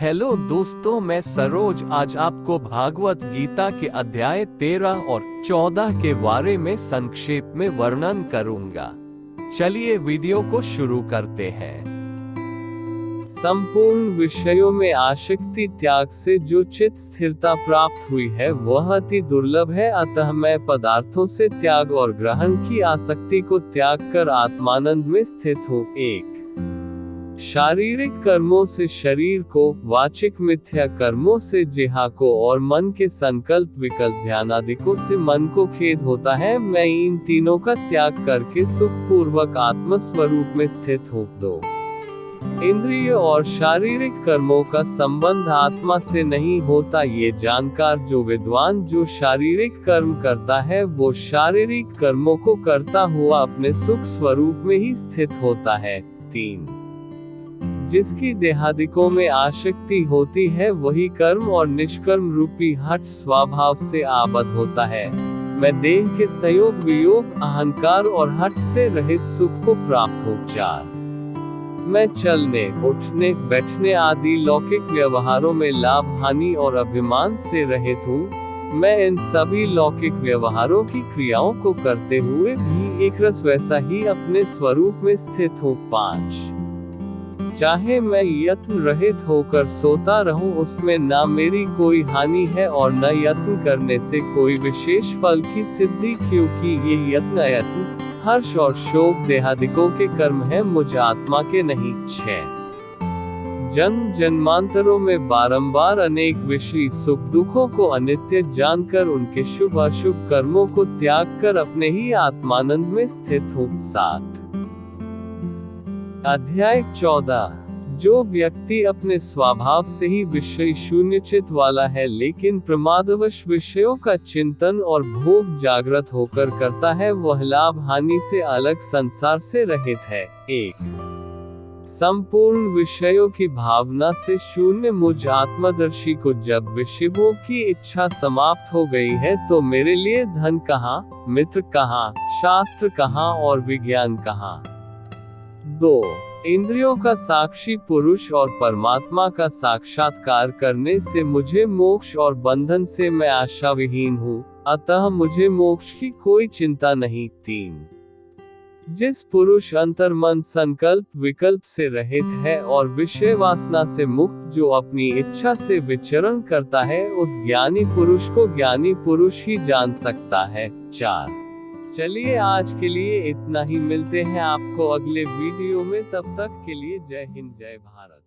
Hello दोस्तों, मैं सरोज आज आपको भागवत गीता के अध्याय 13 और 14 के बारे में संक्षेप में वर्णन करूंगा। चलिए वीडियो को शुरू करते हैं। संपूर्ण विषयों में आसक्ति त्याग से जो चित्त स्थिरता प्राप्त हुई है वह अति दुर्लभ है, अतः मैं पदार्थों से त्याग और ग्रहण की आसक्ति को त्याग कर आत्मानंद में स्थित हूँ। 1 शारीरिक कर्मों से शरीर को, वाचिक मिथ्या कर्मों से जिह्वा को और मन के संकल्प विकल्प ध्यानादिकों से मन को खेद होता है। मैं इन तीनों का त्याग करके सुख पूर्वक आत्म स्वरूप में स्थित हूँ। 2 इंद्रिय और शारीरिक कर्मों का संबंध आत्मा से नहीं होता, ये जानकर जो विद्वान जो शारीरिक कर्म करता है वो शारीरिक कर्मों को करता हुआ अपने सुख स्वरूप में ही स्थित होता है। 3 जिसकी देहादिकों में आसक्ति होती है वही कर्म और निष्कर्म रूपी हठ स्वभाव से आबद्ध होता है। मैं देह के संयोग वियोग अहंकार और हठ से रहित सुख को प्राप्त हूँ। 4 मैं चलने उठने बैठने आदि लौकिक व्यवहारों में लाभ हानि और अभिमान से रहित हूँ। मैं इन सभी लौकिक व्यवहारों की क्रियाओं को करते हुए भी एक रस वैसा ही अपने स्वरूप में स्थित हूँ। 5 चाहे मैं यत्न रहित होकर सोता रहूं, उसमें न मेरी कोई हानि है और न यत्न करने से कोई विशेष फल की सिद्धि, क्योंकि ये यत्न अयत्न हर्ष और शोक देहादिकों के कर्म है, मुझ आत्मा के नहीं। 6 जन्म जन्मांतरों में बारंबार अनेक विषयी सुख दुखों को अनित्य जानकर उनके शुभ अशुभ कर्मों को त्याग कर अपने ही आत्मानंद में स्थित हूँ। 7 अध्याय 14 जो व्यक्ति अपने स्वभाव से ही विषय शून्य चित्त वाला है लेकिन प्रमादवश विषयों का चिंतन और भोग जागृत होकर करता है, वह लाभ हानि से अलग संसार से रहित है। 1 संपूर्ण विषयों की भावना से शून्य मुझ आत्मदर्शी को जब विषयों की इच्छा समाप्त हो गई है तो मेरे लिए धन कहाँ, मित्र कहाँ, शास्त्र कहाँ और विज्ञान कहाँ। 2 इंद्रियों का साक्षी पुरुष और परमात्मा का साक्षात्कार करने से मुझे मोक्ष और बंधन से मैं आशा विहीन हूँ, अतः मुझे मोक्ष की कोई चिंता नहीं। 3 जिस पुरुष अंतर्मन संकल्प विकल्प से रहित है और विषय वासना से मुक्त, जो अपनी इच्छा से विचरण करता है, उस ज्ञानी पुरुष को ज्ञानी पुरुष ही जान सकता है। 4 चलिए आज के लिए इतना ही, मिलते हैं आपको अगले वीडियो में, तब तक के लिए जय हिंद जय भारत।